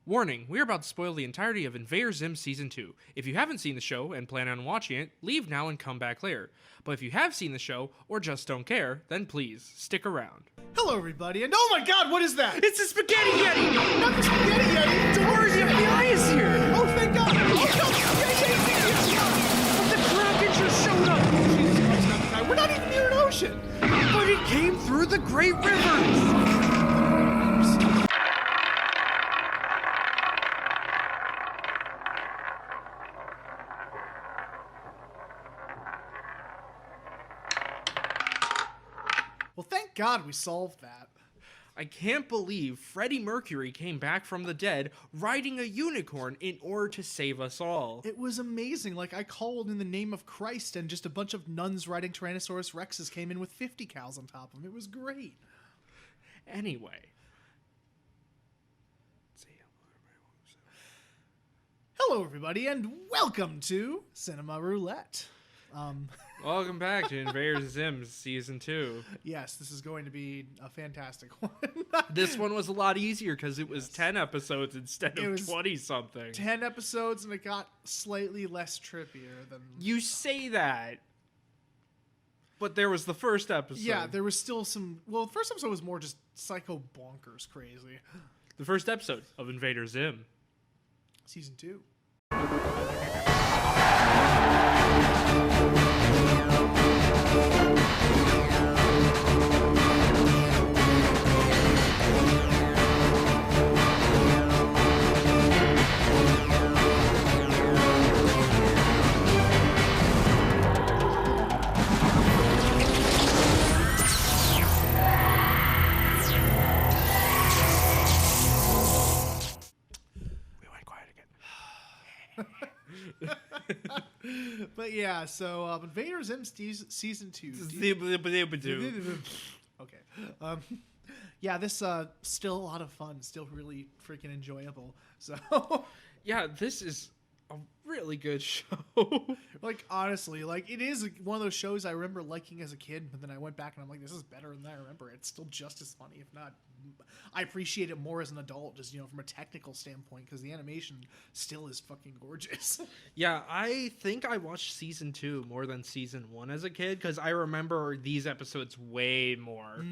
Warning, we are about to spoil the entirety of Invaider ZIM Season 2. If you haven't seen the show and plan on watching it, leave now and come back later. But if you have seen the show, or just don't care, then please, stick around. Hello everybody, and oh my god, what is that? It's a Spaghetti Yeti! Not the Spaghetti Yeti! Don't worry, the FBI is here! Oh, thank god! Oh no, The Kraken just showed up! Jesus, we're not even near an ocean! But it came through the Great Rivers! Well, thank god we solved that. I can't believe Freddie Mercury came back from the dead riding a unicorn in order to save us all. It was amazing. Like, I called in the name of Christ, and just a bunch of nuns riding Tyrannosaurus Rexes came in with 50 cows on top of them. It was great. Anyway. Hello, everybody, and welcome to Cinema Roulette. Welcome back to Invaider ZIM Season 2. Yes, this is going to be a fantastic one. This one was a lot easier because it was 10 episodes instead of 20-something. 10 episodes, and it got slightly less trippier than... You say that, but there was the first episode. Yeah, there was still some... Well, the first episode was more just psycho bonkers crazy. The first episode of Invaider ZIM. Season 2. But yeah, so Invaider ZIM Season 2. Okay. Yeah, this still a lot of fun, still really freaking enjoyable. So yeah, this is a really good show. Like, honestly, like, it is one of those shows I remember liking as a kid, but then I went back and I'm like, this is better than I remember. It's still just as funny, if not, I appreciate it more as an adult, just, from a technical standpoint, because the animation still is fucking gorgeous. Yeah, I think I watched Season 2 more than Season 1 as a kid, because I remember these episodes way more.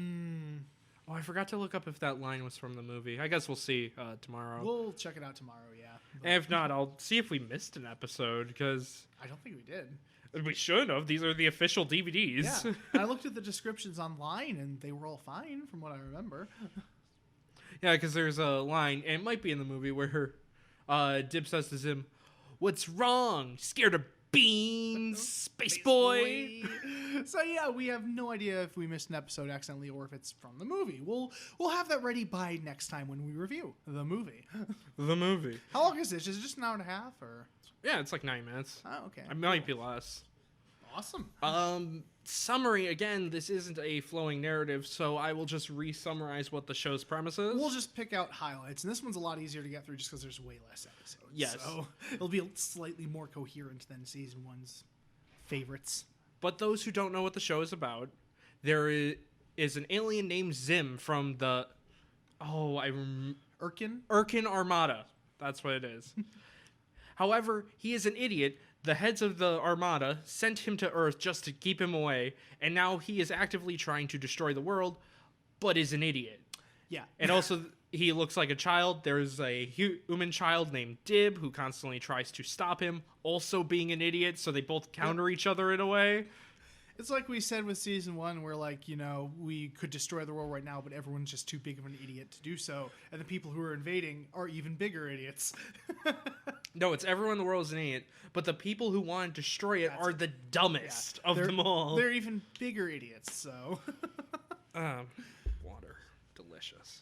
Oh, I forgot to look up if that line was from the movie. I guess we'll see tomorrow. We'll check it out tomorrow, yeah. And if not, I'll see if we missed an episode, because... I don't think we did. We should have. These are the official DVDs. Yeah. I looked at the descriptions online, and they were all fine, from what I remember. Yeah, because there's a line, and it might be in the movie, where Dib says to Zim, "What's wrong? Scared of beans, Space Boy?" So yeah, we have no idea if we missed an episode accidentally or if it's from the movie. We'll have that ready by next time when we review the movie. The movie. How long is this? Is it just an hour and a half, or? Yeah, it's like 9 minutes. Oh, okay. It might be less. Awesome. Summary, again, this isn't a flowing narrative, so I will just re-summarize what the show's premise is. We'll just pick out highlights, and this one's a lot easier to get through just because there's way less episodes. Yes. So it'll be slightly more coherent than Season 1's favorites. But those who don't know what the show is about, there is an alien named Zim from the... Urkin Armada. That's what it is. However, he is an idiot. The heads of the Armada sent him to Earth just to keep him away, and now he is actively trying to destroy the world, but is an idiot. Yeah. And also, he looks like a child. There's a human child named Dib who constantly tries to stop him, also being an idiot, so they both counter each other in a way. It's like we said with Season 1, where, like, we could destroy the world right now, but everyone's just too big of an idiot to do so, and the people who are invading are even bigger idiots. No, it's everyone in the world is an idiot, but the people who want to destroy it are the dumbest of them all. They're even bigger idiots, so... Water. Delicious.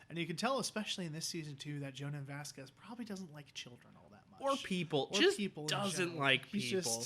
And you can tell, especially in this Season 2, that Jonan Vasquez probably doesn't like children all that much. Or people. Or just people doesn't like people.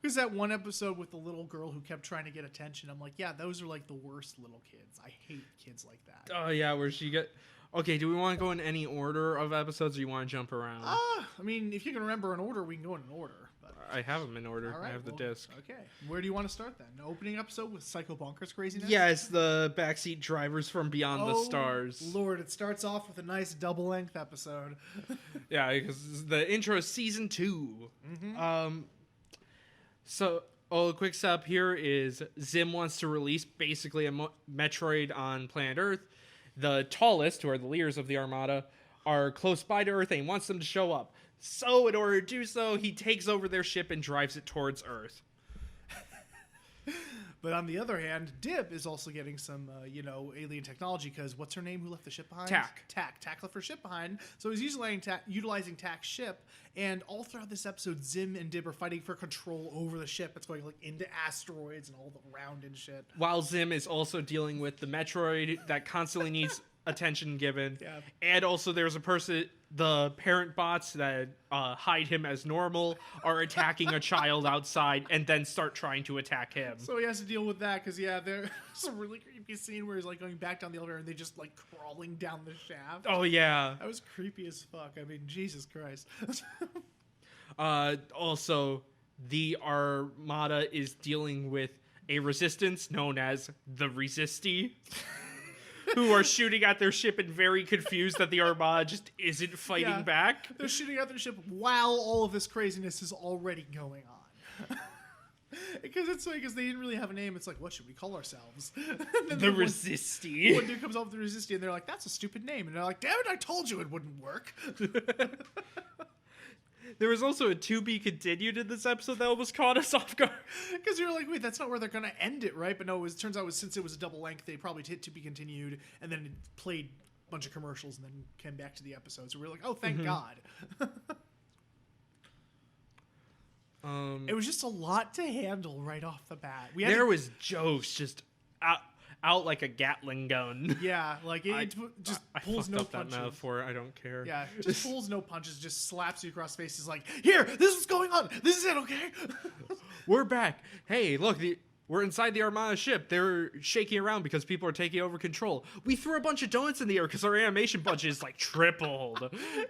There's that one episode with the little girl who kept trying to get attention. I'm like, yeah, those are like the worst little kids. I hate kids like that. Oh, yeah, where she get... Okay, do we want to go in any order of episodes, or you want to jump around? I mean, if you can remember an order, we can go in an order. But I have them in order. All right, I have the well, disc. Okay, where do you want to start then? Opening episode with Psycho Bonkers craziness. Yes, the backseat drivers from Beyond the Stars. Lord, it starts off with a nice double-length episode. Yeah, because the intro is season 2. So, a quick setup here is Zim wants to release basically a Metroid on planet Earth. The tallest, who are the leaders of the Armada, are close by to Earth and he wants them to show up. So, in order to do so, he takes over their ship and drives it towards Earth. But on the other hand, Dib is also getting some, alien technology because what's her name who left the ship behind? Tak left her ship behind. So he's utilizing Tak's ship, and all throughout this episode, Zim and Dib are fighting for control over the ship. It's going like into asteroids and all around and shit. While Zim is also dealing with the Metroid that constantly needs attention given. Yeah. And also there's a person, the parent bots that hide him as normal are attacking a child outside and then start trying to attack him. So he has to deal with that because, there's a really creepy scene where he's like going back down the elevator and they just like crawling down the shaft. Oh, yeah. That was creepy as fuck. I mean, Jesus Christ. Also, the Armada is dealing with a resistance known as the Resisti. Who are shooting at their ship and very confused that the Armada just isn't fighting back. They're shooting at their ship while all of this craziness is already going on. Because they didn't really have a name. It's like, what should we call ourselves? The Resisti. One dude comes up with the Resisti and they're like, that's a stupid name. And they're like, damn it, I told you it wouldn't work. There was also a to be continued in this episode that almost caught us off guard. Because you're like, wait, that's not where they're going to end it, right? But no, it turns out since it was a double length, they probably hit to be continued, and then it played a bunch of commercials and then came back to the episode. So we were like, oh, thank God. It was just a lot to handle right off the bat. There was jokes just out like a Gatling gun. Yeah, like it just pulls no punches. That metaphor. I don't care. Yeah, just pulls no punches, just slaps you across the face. Is like, here, this is what's going on. This is it, okay? We're back. Hey, look, we're inside the Armada ship. They're shaking around because people are taking over control. We threw a bunch of donuts in the air because our animation budget is like tripled. Yeah,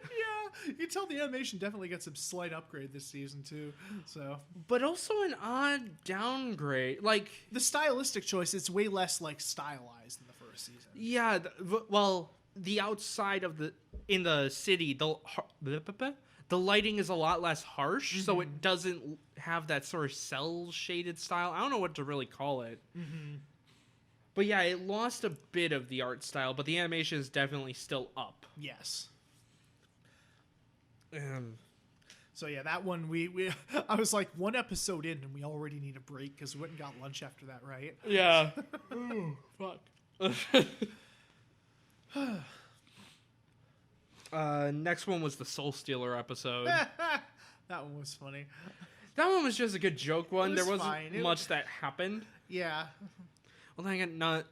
you can tell the animation definitely gets a slight upgrade this season too. So, but also an odd downgrade. Like the stylistic choice, it's way less like stylized than the first season. Yeah, well, the outside of in the city, the lighting is a lot less harsh, so it doesn't have that sort of cel-shaded style. I don't know what to really call it. But yeah, it lost a bit of the art style, but the animation is definitely still up. Yes. So yeah, that one I was like one episode in and we already need a break because we went and got lunch after that, right? Yeah. Ooh, fuck. Next one was the Soul Stealer episode. That one was funny. That one was just a good joke one. There wasn't fine. much that happened. Yeah. Well, then again,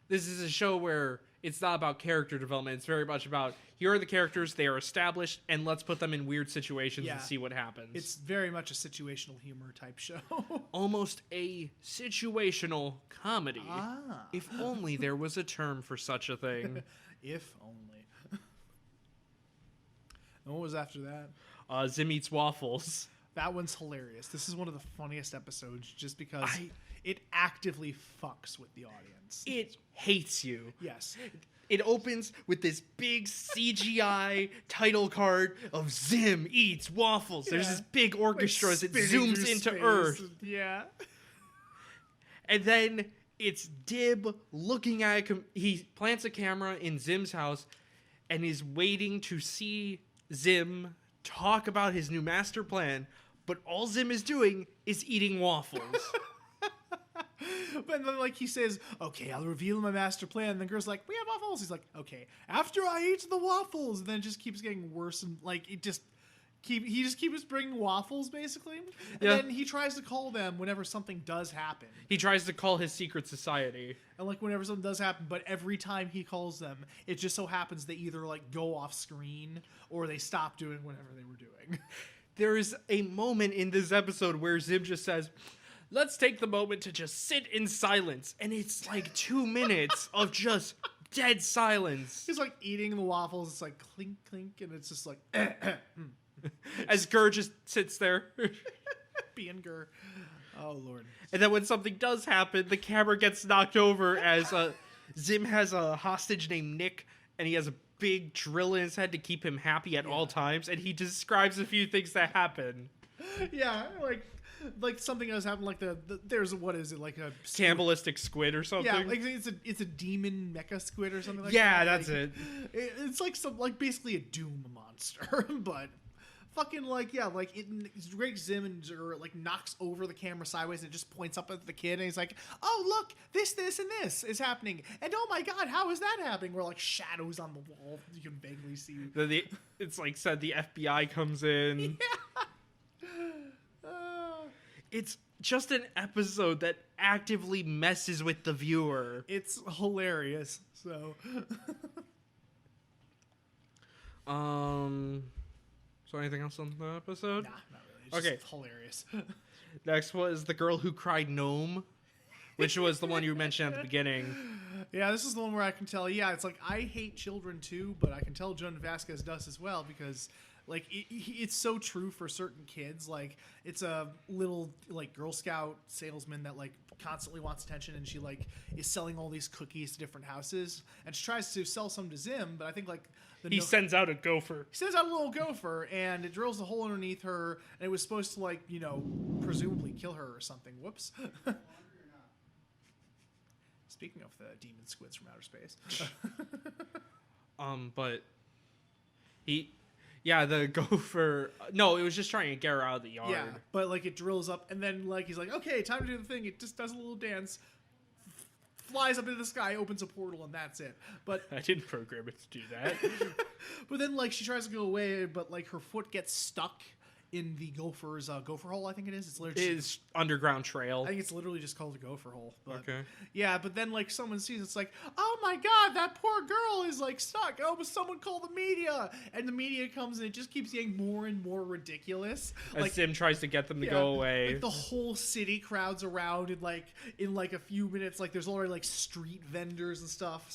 this is a show where it's not about character development. It's very much about, here are the characters, they are established, and let's put them in weird situations and see what happens. It's very much a situational humor type show. Almost a situational comedy. If only there was a term for such a thing. If only. And what was after that? Zim Eats Waffles. That one's hilarious. This is one of the funniest episodes just because it actively fucks with the audience. It hates you. Yes. It opens with this big CGI title card of Zim Eats Waffles. There's this big orchestra as it zooms into Earth. Yeah. And then it's Dib looking at he plants a camera in Zim's house and is waiting to see Zim talk about his new master plan, but all Zim is doing is eating waffles. But then, like, he says, okay, I'll reveal my master plan. And the girl's like, we have waffles. He's like, okay, after I eat the waffles. And then it just keeps getting worse. And, like, he just keeps bringing waffles, basically. And then he tries to call them whenever something does happen. He tries to call his secret society. And, like, whenever something does happen, but every time he calls them, it just so happens they either, like, go off screen or they stop doing whatever they were doing. There is a moment in this episode where Zim just says, let's take the moment to just sit in silence. And it's like 2 minutes of just dead silence. He's like eating the waffles. It's like clink, clink. And it's just like, as Gurr just sits there. Champion Gur. Oh, Lord. And then when something does happen, the camera gets knocked over as Zim has a hostage named Nick, and he has a big drill in his head to keep him happy at all times, and he describes a few things that happen. Yeah, like something else happened, like there's, what is it, like a Cannibalistic squid or something? Yeah, like it's a demon mecha squid or something like that. Yeah, that's it. It's like basically a Doom monster, but fucking like it breaks Zim and like knocks over the camera sideways and it just points up at the kid and he's like, oh look, this and this is happening, and oh my god, how is that happening? We're like shadows on the wall, you can vaguely see. It's like said the FBI comes in. Yeah. It's just an episode that actively messes with the viewer. It's hilarious. So So anything else on the episode? Nah, not really. It's just hilarious. Next was The Girl Who Cried Gnome, which was the one you mentioned at the beginning. Yeah, this is the one where I can tell, it's like, I hate children too, but I can tell Joan Vasquez does as well, because like it's so true for certain kids. Like, it's a little like Girl Scout salesman that like constantly wants attention, and she like is selling all these cookies to different houses, and she tries to sell some to Zim, but I think like he sends out a gopher. He sends out a little gopher, and it drills a hole underneath her, and it was supposed to like, presumably kill her or something. Whoops. Speaking of the demon squids from outer space. But the gopher. No, it was just trying to get her out of the yard. Yeah, but like it drills up, and then like he's like, okay, time to do the thing. It just does a little dance, flies up into the sky, opens a portal, and that's it. But I didn't program it to do that. But then like she tries to go away, but like her foot gets stuck in the gopher's gopher hole. I think it is. It's literally is underground trail. I think it's literally just called a gopher hole. But, okay. Yeah, but then like someone sees it's like, oh my god, that poor girl is like stuck. Oh, but someone call the media, and the media comes and it just keeps getting more and more ridiculous. As like Zim tries to get them to go away. Like the whole city crowds around, and like in like a few minutes, like there's already like street vendors and stuff,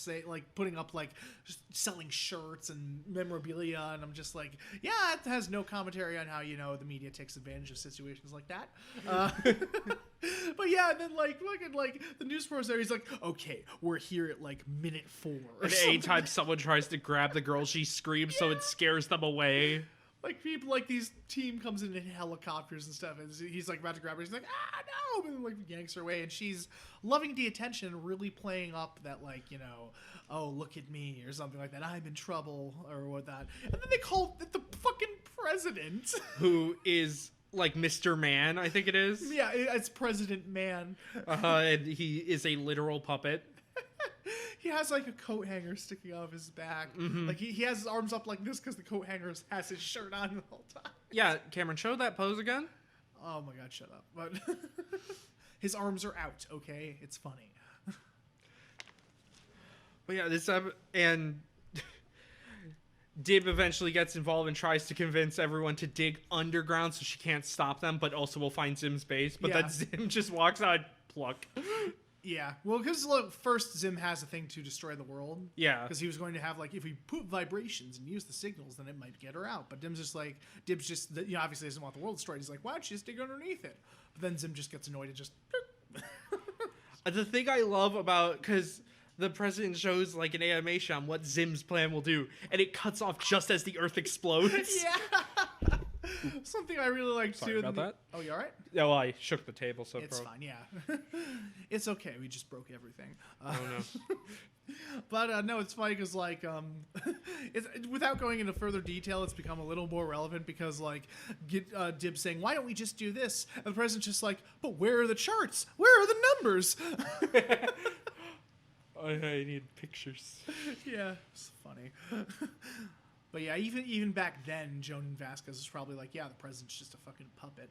putting up like just selling shirts and memorabilia, and I'm just like, yeah, it has no commentary on how the media takes advantage of situations like that. But yeah, and then like the news reporter there, he's like, okay, we're here at like minute 4. And anytime someone tries to grab the girl, she screams so it scares them away. Like people, like these team comes in helicopters and stuff, and he's like about to grab her. He's like, no, and like yanks her away, and she's loving the attention, really playing up that like oh look at me or something like that. I'm in trouble or whatnot. And then they call it the fucking president, who is like Mr. Man, I think it is. Yeah, it's President Man. And he is a literal puppet. He has like a coat hanger sticking off his back. Mm-hmm. Like he has his arms up like this because the coat hanger has his shirt on the whole time. Yeah, Cameron, show that pose again. Oh my god, shut up. But his arms are out, okay? It's funny. But yeah, and Dib eventually gets involved and tries to convince everyone to dig underground so she can't stop them, but also will find Zim's base. But then Zim just walks out and pluck. Yeah, well, because first Zim has a thing to destroy the world. Yeah, because he was going to have like, if we put vibrations and use the signals, then it might get her out. But Dib's just obviously doesn't want the world destroyed. He's like, why don't you just dig underneath it? But then Zim just gets annoyed and just. The thing I love about, because the president shows like an animation on what Zim's plan will do, and it cuts off just as the Earth explodes. Yeah. Something I really like Sorry too. about that. Oh, you all right? Yeah, well, I shook the table, so it's fine. Yeah, it's okay. We just broke everything. Oh no. But no, it's funny because like it's, without going into further detail, it's become a little more relevant because like Dib saying, "Why don't we just do this?" And the president's just like, "But where are the charts? Where are the numbers?" I need pictures. Yeah, it's funny. But yeah, even back then, Joan Vasquez was probably like, yeah, the president's just a fucking puppet.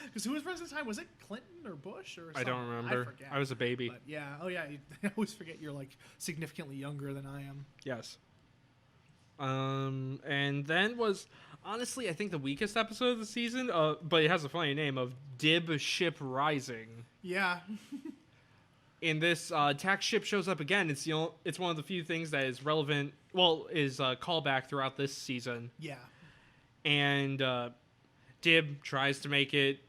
Because who was president at the time? Was it Clinton or Bush or something? I don't remember. I forget. I was a baby. But yeah, I always forget you're like significantly younger than I am. Yes. And then was, honestly, I think the weakest episode of the season, but it has a funny name, of Dib Ship Rising. Yeah. In this, tax ship shows up again. It's one of the few things that is relevant. Well, is a callback throughout this season. Yeah. And Dib tries to make it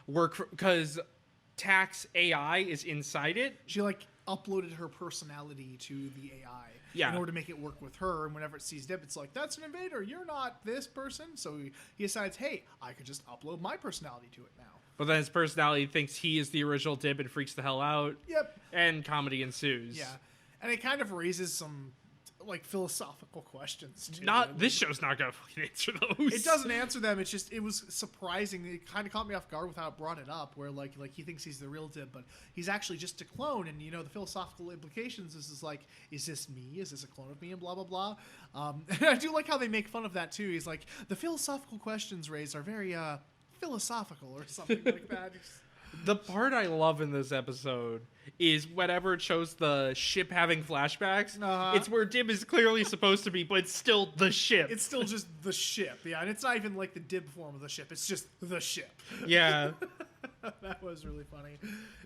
work because Tax AI is inside it. She like uploaded her personality to the AI Yeah. in order to make it work with her. And whenever it sees Dib, it's like, that's an invader. You're not this person. So he decides, hey, I could just upload my personality to it now. But then his personality thinks he is the original Dib and freaks the hell out. Yep. And comedy ensues. Yeah. And it kind of raises some like philosophical questions too. This show's not gonna fucking answer those. It doesn't answer them. It's just, it was surprising. It kind of caught me off guard without brought it up, where like he thinks he's the real Dib, but he's actually just a clone. And you know, the philosophical implications is like, is this me? Is this a clone of me? And blah blah blah. And I do like how they make fun of that too. He's like, the philosophical questions raised are very philosophical or something like that. The part I love in this episode is whenever it shows the ship having flashbacks, it's where Dib is clearly supposed to be, but it's still the ship. It's still just the ship, yeah, and it's not even like the Dib form of the ship. It's just the ship. Yeah. That was really funny.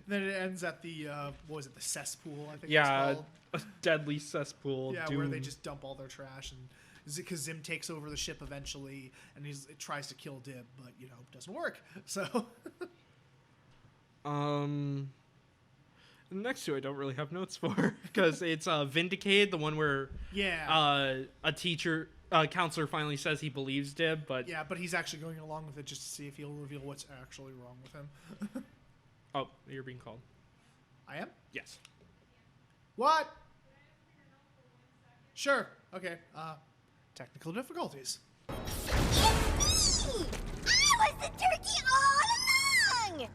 Then it ends at the what was it, the cesspool? I think Yeah, it's called. a deadly cesspool. Yeah, doom. where they just dump all their trash, and because Zim takes over the ship eventually, and it tries to kill Dib, but you know, it doesn't work. So. The next two I don't really have notes for because it's Vindicated, the one where a teacher, counselor finally says he believes Dib, but but he's actually going along with it just to see if he'll reveal what's actually wrong with him. Oh, you're being called. I am? Yes. What? Sure. Okay. Technical difficulties. It's me! I was the turkey all along!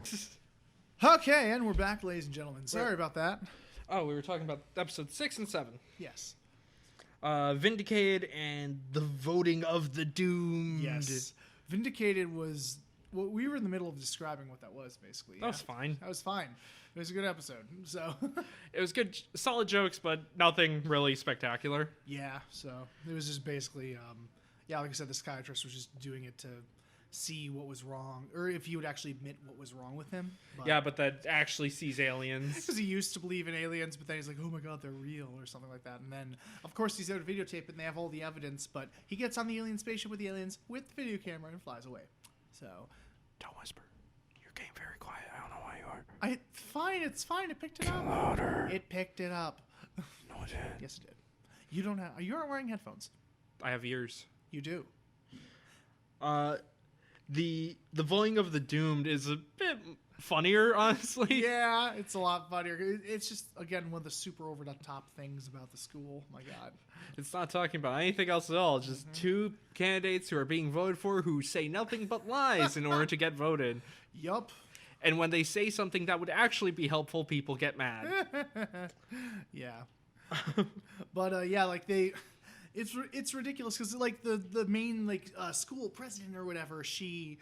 Okay, and we're back, ladies and gentlemen. Sorry about that. Oh, we were talking about episode 6 and 7. Yes. Vindicated and the voting of the doomed. Yes. Vindicated was... Well, we were in the middle of describing what that was, basically. That was fine. That was fine. It was a good episode. So... It was good, solid jokes, but nothing really spectacular. Yeah, so it was just basically... like I said, the psychiatrist was just doing it to see what was wrong, or if he would actually admit what was wrong with him. But that actually sees aliens. Because he used to believe in aliens, but then he's like, oh my god, they're real, or something like that. And then, of course, he's there to videotape it, and they have all the evidence, but he gets on the alien spaceship with the aliens with the video camera and flies away. So... Don't whisper. You're getting very quiet. I don't know why you are. It's fine, it picked it up. Louder. It picked it up. No, it didn't. Yes, it did. You aren't wearing headphones. I have ears. You do. The voting of the doomed is a bit funnier, honestly. Yeah, it's a lot funnier. It's just, again, one of the super over-the-top things about the school. My god. It's not talking about anything else at all. It's just two candidates who are being voted for who say nothing but lies in order to get voted. Yup. And when they say something that would actually be helpful, people get mad. Yeah. But, like, it's ridiculous because like the main school president or whatever, she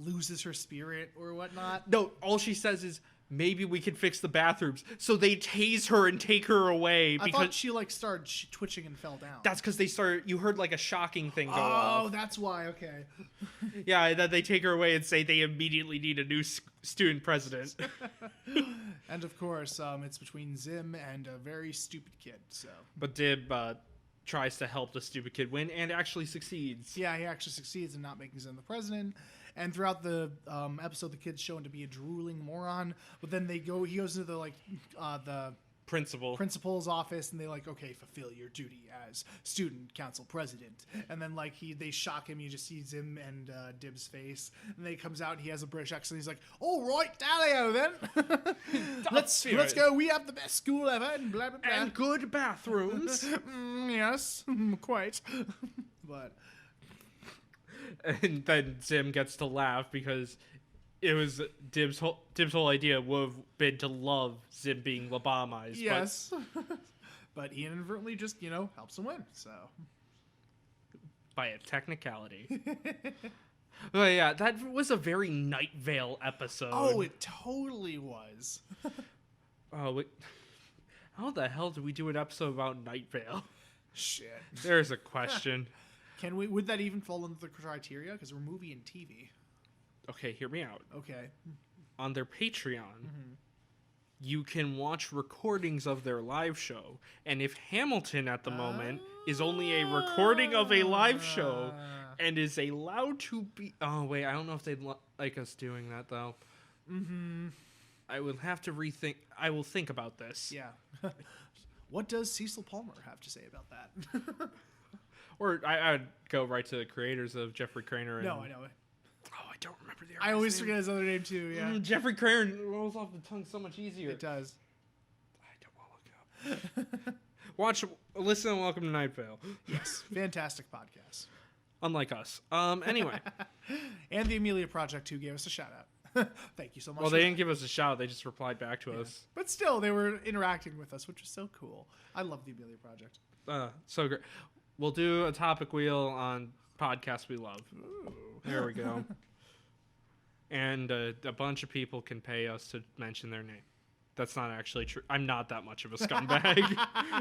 loses her spirit or whatnot. No, all she says is maybe we could fix the bathrooms. So they tase her and take her away I because thought she started twitching and fell down. that's because you heard like a shocking thing go Oh, off. that's why. Okay. Yeah, and then they take her away and say they immediately need a new student president. And of course, it's between Zim and a very stupid kid. So. But Dib tries to help the stupid kid win and actually succeeds. Yeah, he actually succeeds in not making Zim the president. And throughout the episode, the kid's shown to be a drooling moron. But then he goes into the principal's office, and they okay, fulfill your duty as student council president. And then they shock him. You just see Zim and Dib's face, and then he comes out and he has a British accent. He's like, "All right, Dalio then, let's go. We have the best school ever, and blah blah blah, and good bathrooms." Yes, quite. But. And then Zim gets to laugh because it was Dib's whole idea would have been to love Zim being lobotomized. Yes. But he inadvertently just, helps him win, so. By a technicality. But yeah, that was a very Night Vale episode. Oh, it totally was. How the hell did we do an episode about Night Vale? Shit. There's a question. Would that even fall under the criteria? Because we're movie and TV. Okay, hear me out. Okay. On their Patreon, you can watch recordings of their live show. And if Hamilton at the moment is only a recording of a live show and is allowed to be... Oh, wait, I don't know if they'd like us doing that, though. I will have to rethink. I will think about this. Yeah. What does Cecil Palmer have to say about that? Or I would go right to the creators of Jeffrey Craner. And, No, I know. Oh, I don't remember the. I always artist's forget name. his other name too. Yeah, Jeffrey Craner rolls off the tongue so much easier. it does. I don't want to look it up. Watch, listen, and welcome to Night Vale. Yes, fantastic podcast. Unlike us. Anyway. And the Amelia Project too gave us a shout out. Thank you so much. Well, for they that. didn't give us a shout. They just replied back to us. But still, they were interacting with us, which was so cool. I love the Amelia Project. So great. We'll do a topic wheel on podcasts we love. Ooh. There we go. And a bunch of people can pay us to mention their name. That's not actually true. I'm not that much of a scumbag.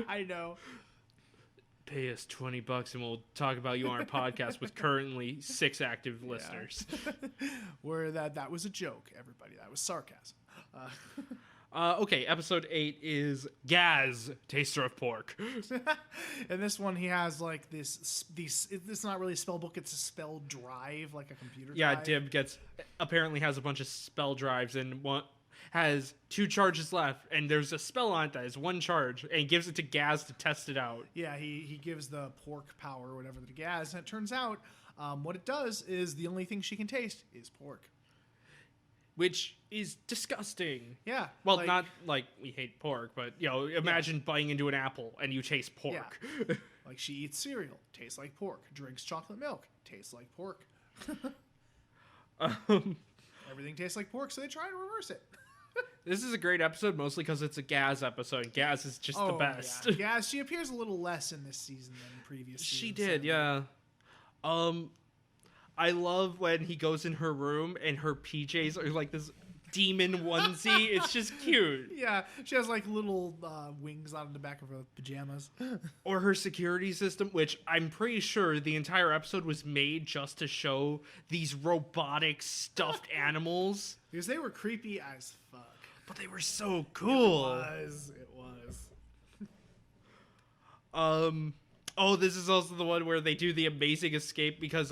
I know. Pay us $20 and we'll talk about you on our podcast with currently 6 active listeners. Where that was a joke, everybody. That was sarcasm. Okay, episode 8 is Gaz, Taster of Pork. And this one, he has like this. It's not really a spell book. It's a spell drive, like a computer. Yeah, drive. Dib apparently has a bunch of spell drives and one has 2 charges left, and there's a spell on it that is 1 charge, and he gives it to Gaz to test it out. Yeah, he gives the pork power or whatever to Gaz, and it turns out what it does is the only thing she can taste is pork. Which is disgusting. Yeah. Well, like- not like we hate pork, but, imagine biting into an apple and you taste pork. Yeah. Like she eats cereal, tastes like pork. Drinks chocolate milk, tastes like pork. Everything tastes like pork, so they try to reverse it. This is a great episode, mostly because it's a Gaz episode. Gaz is just the best. Yeah. Yeah, she appears a little less in this season than previous seasons. She did, yeah. I love when he goes in her room and her PJs are like this demon onesie. It's just cute. Yeah, she has like little wings on the back of her pajamas. Or her security system, which I'm pretty sure the entire episode was made just to show these robotic stuffed animals. Because they were creepy as fuck. But they were so cool. It was. Oh, this is also the one where they do the amazing escape because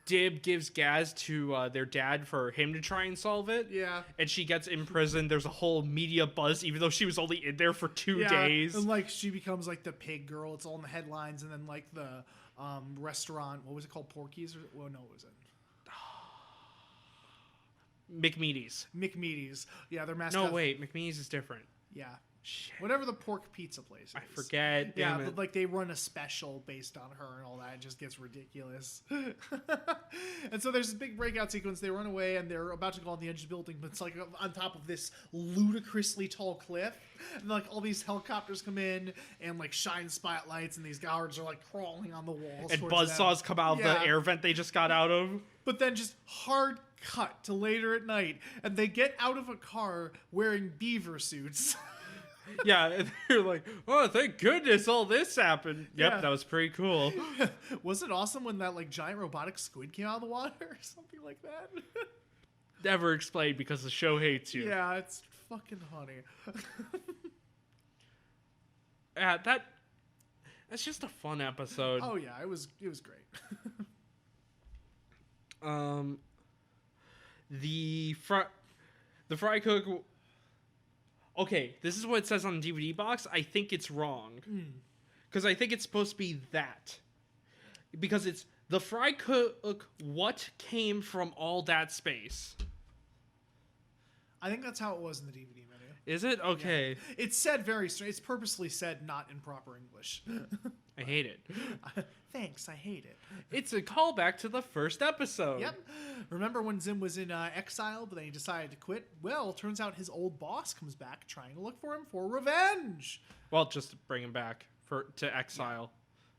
Dib gives Gaz to their dad for him to try and solve it. Yeah. And she gets imprisoned. There's a whole media buzz, even though she was only in there for 2 Yeah, days. and like she becomes like the pig girl. It's all in the headlines, and then like the restaurant. What was it called? Porky's? Or well, no, it wasn't. McMeaty's. McMeaty's. Yeah, their mascot. No, wait. McMeaty's is different. Yeah. Shit. Whatever the pork pizza place is. I forget. Yeah, Damn it. but like they run a special based on her and all that. It just gets ridiculous. And so there's this big breakout sequence. They run away and they're about to go on the edge of the building, but it's like on top of this ludicrously tall cliff. And like all these helicopters come in and like shine spotlights, and these guards are like crawling on the walls. And towards them. buzzsaws come out of Yeah. the air vent they just got out of. But then just hard cut to later at night, and they get out of a car wearing beaver suits. Yeah, and they're like, oh, thank goodness all this happened. Yep, Yeah. that was pretty cool. Was it awesome when that like giant robotic squid came out of the water or something like that? Never explained because the show hates you. Yeah, it's fucking funny. Yeah, that's just a fun episode. Oh yeah, it was great. The fry cook. Okay, this is what it says on the DVD box. I think it's wrong because I think it's supposed to be that because it's the fry cook. What came from all that space? I think that's how it was in the DVD menu. Is it okay? Yeah. It's said very strange. It's purposely said not in proper English. I hate it. Thanks, I hate it. It's a callback to the first episode. Yep. Remember when Zim was in exile, but then he decided to quit? Well, turns out his old boss comes back trying to look for him for revenge. Well, just to bring him back to exile.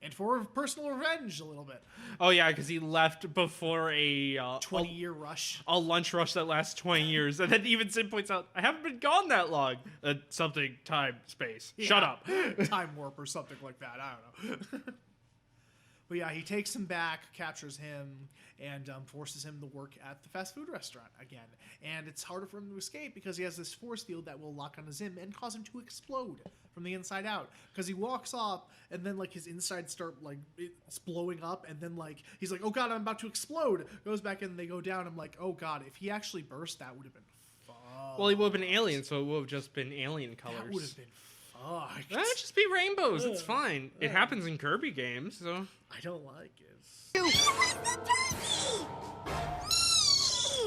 And for personal revenge a little bit. Oh yeah, because he left before a 20-year rush. a lunch rush that lasts 20 years, and then even Sim points out, I haven't been gone that long. Something, time, space. Yeah. Shut up. Time warp or something like that. I don't know. But yeah, he takes him back, captures him, and forces him to work at the fast food restaurant again. And it's harder for him to escape because he has this force field that will lock on a Zim and cause him to explode from the inside out, because he walks up and then like his insides start like it's blowing up, and then like he's like, oh god, I'm about to explode, goes back in and they go down. I'm like, oh god, if he actually burst, that would have been fucked. Well, he would have been alien, so it would have just been alien colors. That would have been fucked. That would just be rainbows. It's fine. It happens in Kirby games, so. I don't like it. It was the turkey!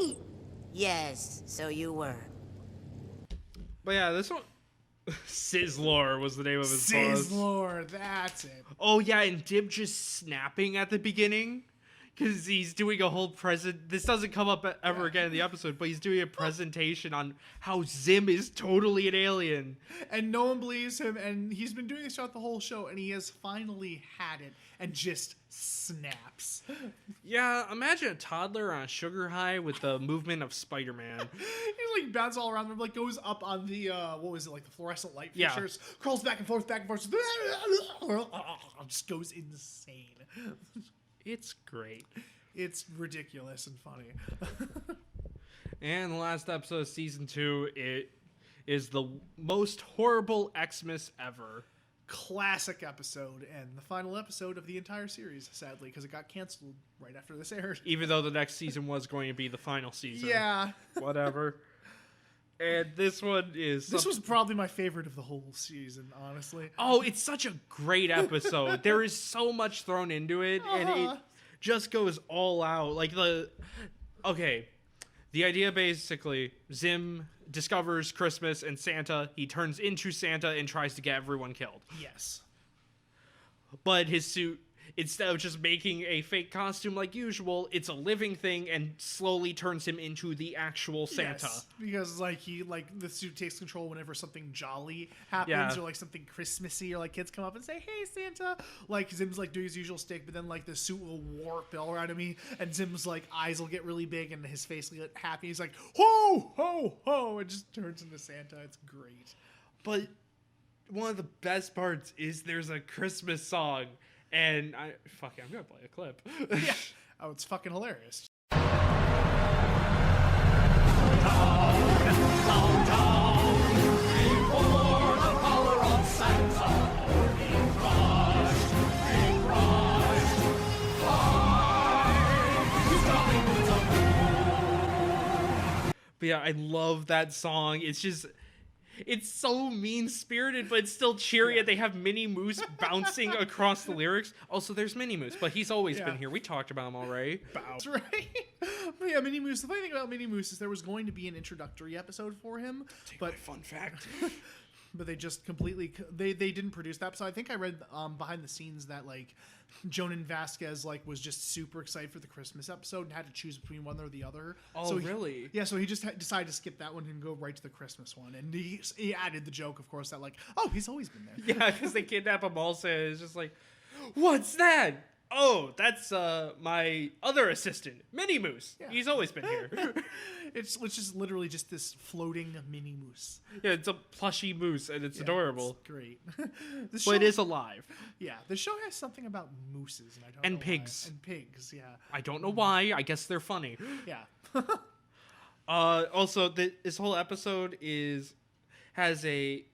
Me! Yes, so you were. But yeah, this one. Sizzlor was the name of his boss. Sizzlor, that's it. Oh yeah, and Dib just snapping at the beginning because he's doing a whole This doesn't come up ever again in the episode, but he's doing a presentation on how Zim is totally an alien, and no one believes him. And he's been doing this throughout the whole show, and he has finally had it, and just snaps. Yeah, imagine a toddler on a sugar high with the movement of Spider-Man. He like bounces all around them, like goes up on the what was it, like the fluorescent light Yeah. fixtures, crawls back and forth, just goes insane. It's great. It's ridiculous and funny. And the last episode of season 2, it is the most horrible Xmas ever. Classic episode, and the final episode of the entire series, sadly, because it got canceled right after this aired. Even though the next season was going to be the final season. Yeah. Whatever. And this one is... This was probably my favorite of the whole season, honestly. Oh, it's such a great episode. There is so much thrown into it, and it just goes all out. Like Okay, the idea basically, Zim discovers Christmas and Santa. He turns into Santa and tries to get everyone killed. Yes. But his suit, instead of just making a fake costume like usual, it's a living thing and slowly turns him into the actual Santa. Yes, because the suit takes control whenever something jolly happens, Yeah. or like something Christmassy, or like kids come up and say, "Hey, Santa!" Like Zim's like doing his usual stick, but then like the suit will warp all around him, and Zim's like eyes will get really big and his face will get happy. He's like, "Ho, ho, ho!" It just turns into Santa. It's great. But one of the best parts is there's a Christmas song. And I'm gonna play a clip. Yeah. Oh, it's fucking hilarious. But yeah, I love that song. It's so mean-spirited, but it's still cheery, and they have Minnie Moose bouncing across the lyrics. Also, there's Minnie Moose, but he's always been here. We talked about him already. That's right. But yeah, Minnie Moose. The funny thing about Minnie Moose is there was going to be an introductory episode for him, but fun fact. But they just completely they didn't produce that. So I think I read behind the scenes that like Jonan Vasquez like was just super excited for the Christmas episode and had to choose between one or the other. Oh, so really? Yeah, so he just decided to skip that one and go right to the Christmas one. And he added the joke, of course, that like, oh, he's always been there. Yeah, because they kidnap him also. It's just like, what's that? Oh, that's my other assistant, Minnie Moose. Yeah. He's always been here. It's just literally just this floating Minnie Moose. Yeah, it's a plushy moose, and it's adorable. It's great. But it is alive. Yeah, the show has something about mooses, and I don't And know why. pigs. And pigs, yeah. I don't know why. I guess they're funny. Yeah. Also, this whole episode has a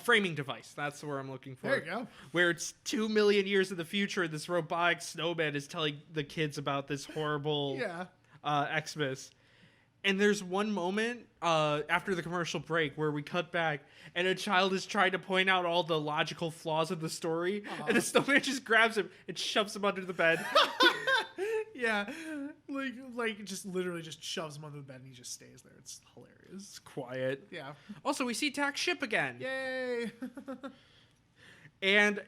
framing device. That's where I'm looking for. There you go. Where it's 2 million years in the future, this robotic snowman is telling the kids about this horrible Xmas. And there's one moment after the commercial break where we cut back and a child is trying to point out all the logical flaws of the story, and the snowman just grabs him and shoves him under the bed. Yeah, like just literally just shoves him under the bed and he just stays there. It's hilarious. It's quiet. Yeah. Also, we see Tak's ship again. Yay! And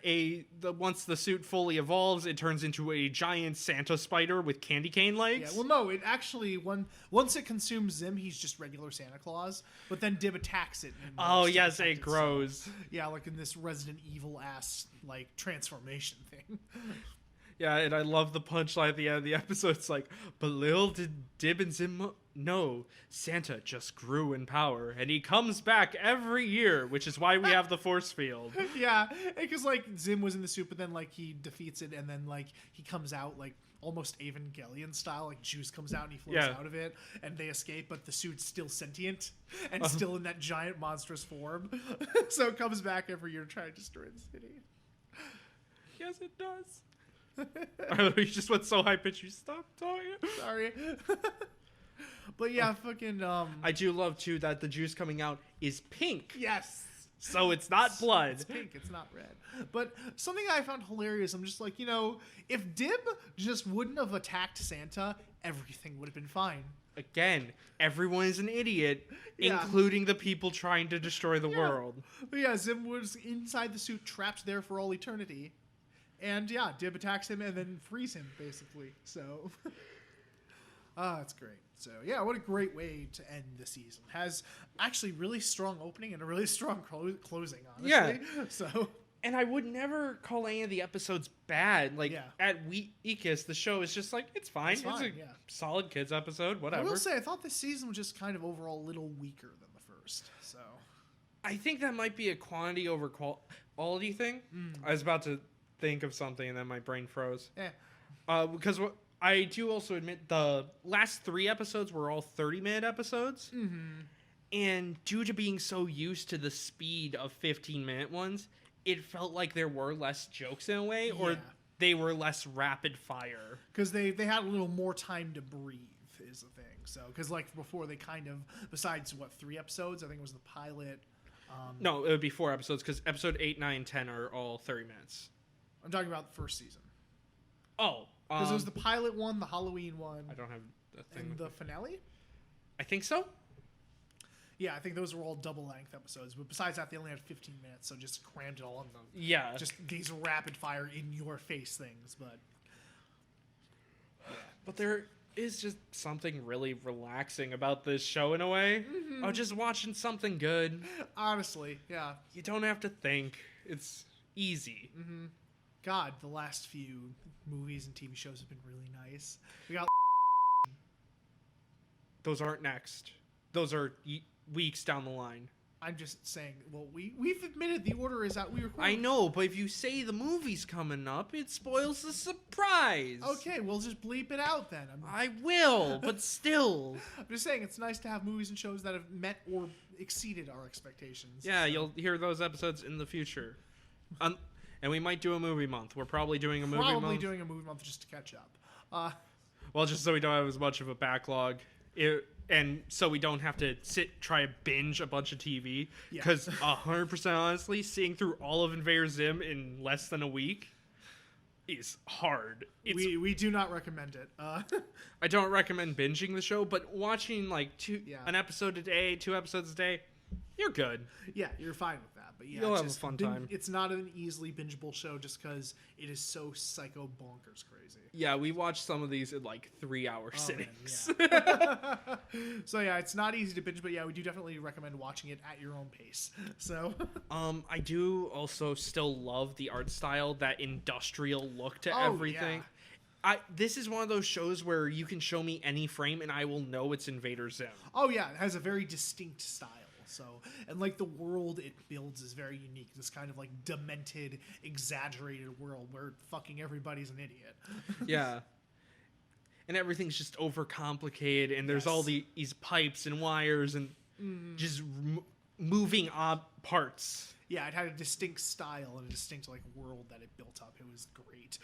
once the suit fully evolves, it turns into a giant Santa spider with candy cane legs. Yeah. Well, no, it actually once it consumes Zim, he's just regular Santa Claus. But then Dib attacks it. And Oh to yes, protect it itself. grows. Yeah, like in this Resident Evil ass like transformation thing. Yeah, and I love the punchline at the end of the episode. It's like, but little did Dib and Zim know, Santa just grew in power, and he comes back every year, which is why we have the force field. Yeah, because like Zim was in the suit, but then like he defeats it, and then like he comes out like almost Evangelion style, like juice comes out and he floats out of it, and they escape, but the suit's still sentient and still in that giant monstrous form. So it comes back every year to try to destroy the city. Yes, it does. You just went so high pitched you stopped talking. Sorry. But yeah, fucking I do love too that the juice coming out is pink. yes. So it's not blood. It's pink, it's not red. But something I found hilarious, I'm just like, if Dib just wouldn't have attacked Santa, everything would have been fine. Again, everyone is an idiot, Yeah. including the people trying to destroy the world. But yeah, Zim was inside the suit, trapped there for all eternity. And yeah, Dib attacks him and then frees him, basically. So, it's great. So yeah, what a great way to end the season. Has actually really strong opening and a really strong closing, honestly. Yeah. So, And I would never call any of the episodes bad. Like, Yeah. at weakest, the show is just like, it's fine. It's fine, a yeah. solid kids episode, I whatever. will say, I thought this season was just kind of overall a little weaker than the first. So, I think that might be a quantity over quality thing. I was about to think of something and then my brain froze. yeah. Because I do also admit the last 3 episodes were all 30-minute episodes. Mm-hmm. And due to being so used to the speed of 15-minute ones, it felt like there were less jokes in a way, or Yeah. they were less rapid fire. Because they had a little more time to breathe, is the thing. So, because like before, they kind of, besides 3 episodes, I think it was the pilot. No, it would be 4 episodes, because episode 8, 9, 10 are all 30 minutes. I'm talking about the first season. Oh. Because it was the pilot one, the Halloween one, I don't have the thing. and the finale? I think so. Yeah, I think those were all double-length episodes. But besides that, they only had 15 minutes, so just crammed it all in them. Yeah. Just these rapid-fire, in-your-face things, but... But there is just something really relaxing about this show in a way. Oh, just watching something good. Honestly, yeah. You don't have to think. It's easy. God, the last few movies and TV shows have been really nice. We got... Those aren't next. Those are weeks down the line. I'm just saying, well, we've admitted the order is out. We record. I know, but if you say the movie's coming up, it spoils the surprise. Okay, we'll just bleep it out then. I will, but still. I'm just saying, it's nice to have movies and shows that have met or exceeded our expectations. Yeah, you'll hear those episodes in the future. And we might do a movie month. We're probably doing a movie month. Probably doing a movie month just to catch up. Well, just so we don't have as much of a backlog. And so we don't have to try to binge a bunch of TV. Yeah. Because 100% honestly, seeing through all of Invaider ZIM in less than a week is hard. We do not recommend it. I don't recommend binging the show, but watching like an episode a day, 2 episodes a day, you're good. Yeah, you're fine with that. But yeah, You'll it's have a just fun time. It's not an easily bingeable show just because it is so psycho bonkers crazy. Yeah, we watched some of these in like 3-hour sittings. Man, yeah. So yeah, it's not easy to binge, but yeah, we do definitely recommend watching it at your own pace. So I do also still love the art style, that industrial look to everything. Yeah. This is one of those shows where you can show me any frame and I will know it's Invaider ZIM. Oh yeah, it has a very distinct style. So, and like the world it builds is very unique. This kind of like demented, exaggerated world where fucking everybody's an idiot. Yeah. And everything's just overcomplicated, and there's all these pipes and wires and just moving parts. Yeah, it had a distinct style and a distinct like world that it built up. It was great.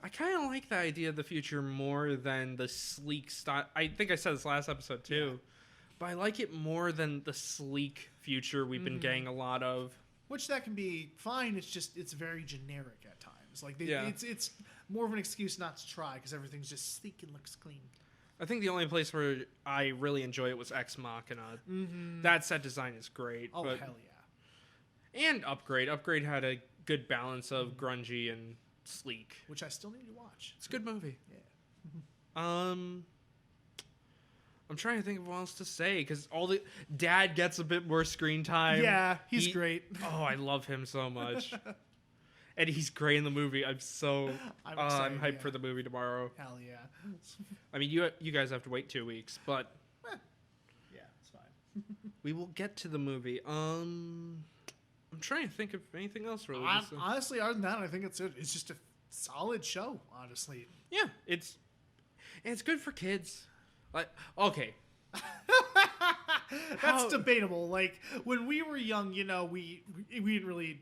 I kind of like the idea of the future more than the sleek style. I think I said this last episode too. Yeah. But I like it more than the sleek future we've been getting a lot of. Which that can be fine. It's just it's very generic at times. Like it's more of an excuse not to try because everything's just sleek and looks clean. I think the only place where I really enjoy it was Ex Machina. That set design is great. Oh hell yeah! And Upgrade. Upgrade had a good balance of grungy and sleek, which I still need to watch. It's a good movie. Yeah. I'm trying to think of what else to say because Dad gets a bit more screen time. Yeah, he's great. Oh, I love him so much. and he's great in the movie. I'm I'm I'm excited, hyped yeah. for the movie tomorrow. Hell yeah. I mean, you guys have to wait 2 weeks, but Yeah, it's fine. we will get to the movie. I'm trying to think of anything else really. Honestly, other than that, I think it's just a solid show, honestly. Yeah, it's good for kids. Like, okay, That's How- debatable. Like, when we were young, we didn't really...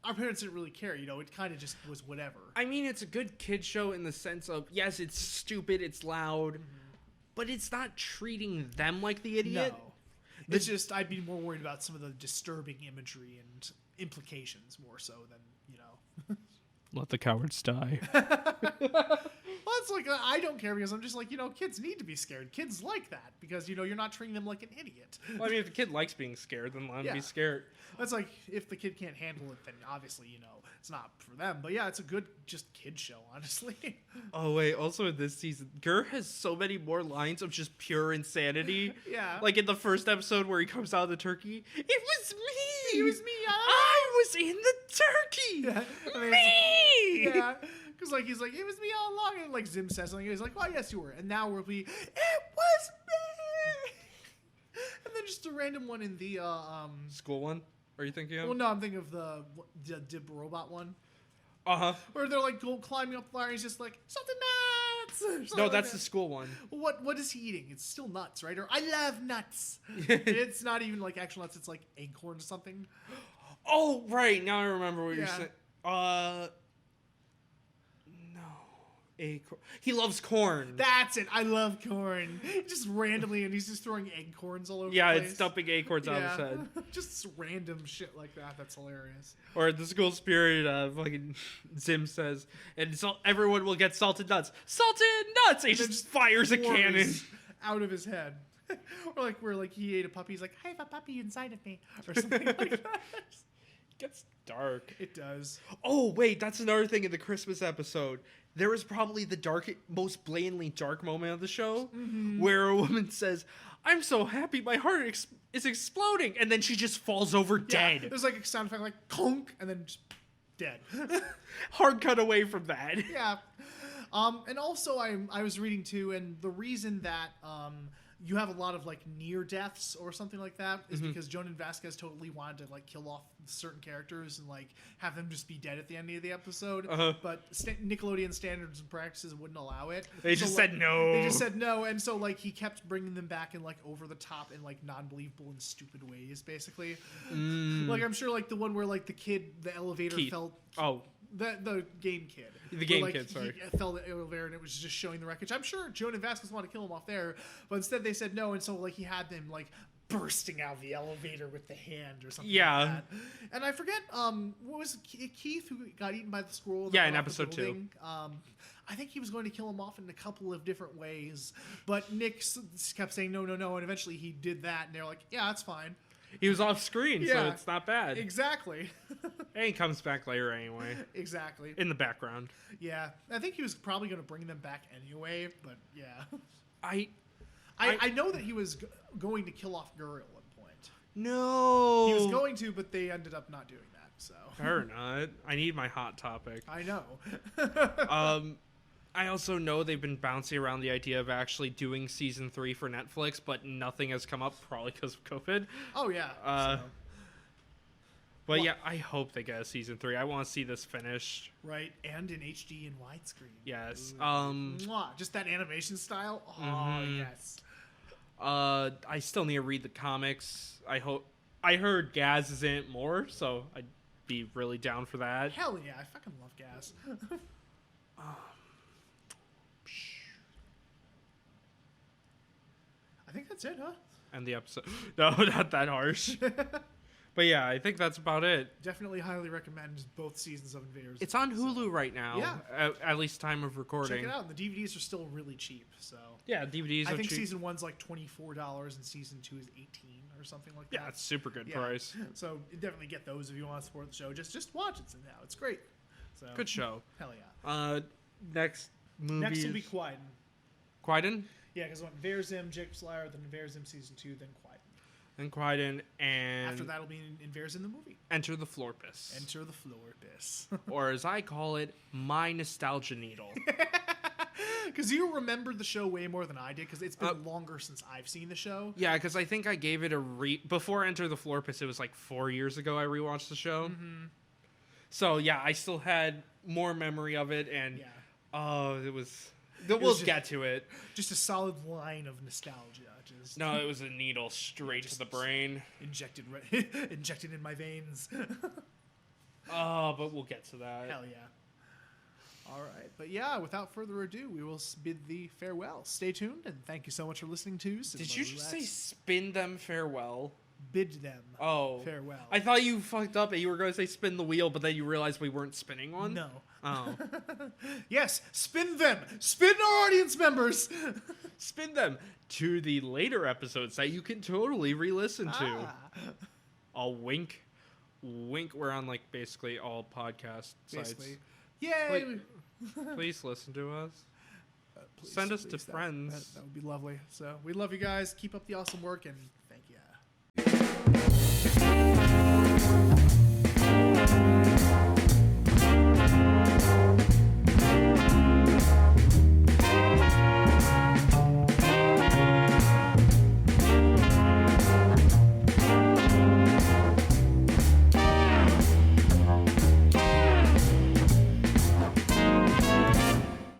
Our parents didn't really care, it kind of just was whatever. I mean, it's a good kid show in the sense of, yes, it's stupid, it's loud, but it's not treating them like the idiot. No. It's just, I'd be more worried about some of the disturbing imagery and implications more so than, Let the cowards die. Well, it's like, I don't care because I'm just like, kids need to be scared. Kids like that because, you're not treating them like an idiot. Well, I mean, if the kid likes being scared, then let him Yeah. be scared. That's like, if the kid can't handle it, then obviously, it's not for them. But yeah, it's a good, just kid show, honestly. Oh, wait, also in this season, Gur has so many more lines of just pure insanity. Yeah. Like in the first episode where he comes out of the turkey, it was me! It was me, I was in the turkey! Yeah. And then Me! Yeah. Because, he's like, it was me all along. And, Zim says something. He's like, well, yes, you were. And now we'll be, it was me! And then just a random one in the, School one? Are you thinking of? well, no, I'm thinking of the Dib robot one. Uh-huh. Where they're, climbing up the ladder. He's just like, something nuts! Or something No, like that's that. the school one. Well, what is he eating? It's still nuts, right? Or, I love nuts. It's not even, actual nuts. It's, acorn or something. Oh, right. Now I remember what you're Yeah. saying. No. Acorn. He loves corn. That's it. I love corn. Just randomly, and he's just throwing acorns all over Yeah, the place. it's dumping acorns out of his head. Just random shit like that. That's hilarious. Or the school spirit, fucking Zim says, and everyone will get salted nuts. Salted nuts! And he then just fires a Pours cannon. out of his head. Or where he ate a puppy. He's like, I have a puppy inside of me. Or something like that. Gets dark. It does. Oh, wait, that's another thing in the Christmas episode. There was probably the most blatantly dark moment of the show where a woman says, I'm so happy my heart is exploding. And then she just falls over Yeah, dead. there's a sound effect conk, and then just dead. Hard cut away from that. Yeah. And also I was reading too, and the reason that you have a lot of near deaths or something like that is because Jonan Vasquez totally wanted to kill off certain characters and have them just be dead at the end of the episode. But Nickelodeon standards and practices wouldn't allow it. They just said no. They just said no, and so he kept bringing them back in over the top and non-believable and stupid ways, basically. I'm sure the one where the elevator Keith. fell. Oh. The game kid. The game kid, sorry. He fell the elevator and it was just showing the wreckage. I'm sure Joan and Vasquez wanted to kill him off there, but instead they said no, and so he had them bursting out of the elevator with the hand or something Yeah. like that. And I forget, what was it, Keith who got eaten by the squirrel? Yeah, in off the episode 2. building? I think he was going to kill him off in a couple of different ways, but Nick kept saying no, and eventually he did that, and they're like, yeah, that's fine. He was off screen, so Yeah. it's not bad. Exactly. And he comes back later anyway. Exactly. In the background. Yeah, I think he was probably going to bring them back anyway, but yeah. I I know that he was going to kill off Gur at one point. No. He was going to, but they ended up not doing that, so. Or not. I need my hot topic. I know. I also know they've been bouncing around the idea of actually doing season 3 for Netflix, but nothing has come up, probably because of COVID. Oh, yeah. But Well- yeah, I hope they get a season 3. I want to see this finished. Right, and in HD and widescreen. Yes. Mwah, just that animation style. Oh, yes. I still need to read the comics. I heard Gaz is in it more, so I'd be really down for that. Hell yeah, I fucking love Gas. I think that's it, huh? And the episode. No, not that harsh. But yeah, I think that's about it. Definitely highly recommend both seasons of Invaders. It's on Hulu right now. Yeah. At least time of recording. Check it out. And the DVDs are still really cheap, so. Yeah, DVDs I are think cheap. season 1's $24 and season 2 is $18 or something like that. Yeah, it's super good Yeah. price. So definitely get those if you want to support the show. Just watch it now. It's great. So Good show. Hell yeah. Next movie. Next will be is- Quiden. Quiden? Yeah, because I went Invaider ZIM, Jacob Slayer, then Invaider ZIM season 2, then Quiden. And Quiden, and After that'll be Invaider ZIM the movie. Enter the Florpus. Enter the Florpus. Or as I call it, my nostalgia needle. Because you remembered the show way more than I did, because it's been longer since I've seen the show. Yeah, because I think I gave it before Enter the Florpus, it was like 4 years ago I rewatched the show. Mm-hmm. So yeah, I still had more memory of it, and it was... We'll was get to it. Just a solid line of nostalgia. Just No, it was a needle straight to the brain. injected in my veins. Oh, but we'll get to that. Hell yeah. All right. But yeah, without further ado, we will bid thee farewell. Stay tuned, and thank you so much for listening to Cinema Did you just say Roulette. spin them farewell? Bid them farewell. I thought you fucked up and you were going to say spin the wheel, but then you realized we weren't spinning one? No. Oh. Yes, spin them. Spin our audience members. Spin them to the later episodes that you can totally re-listen to. Ah. I'll wink. Wink. We're on, like, basically all podcast Basically. sites. Yay. Please listen to us. Please, Send us to please, friends. That would be lovely. So we love you guys. Keep up the awesome work, and thank you.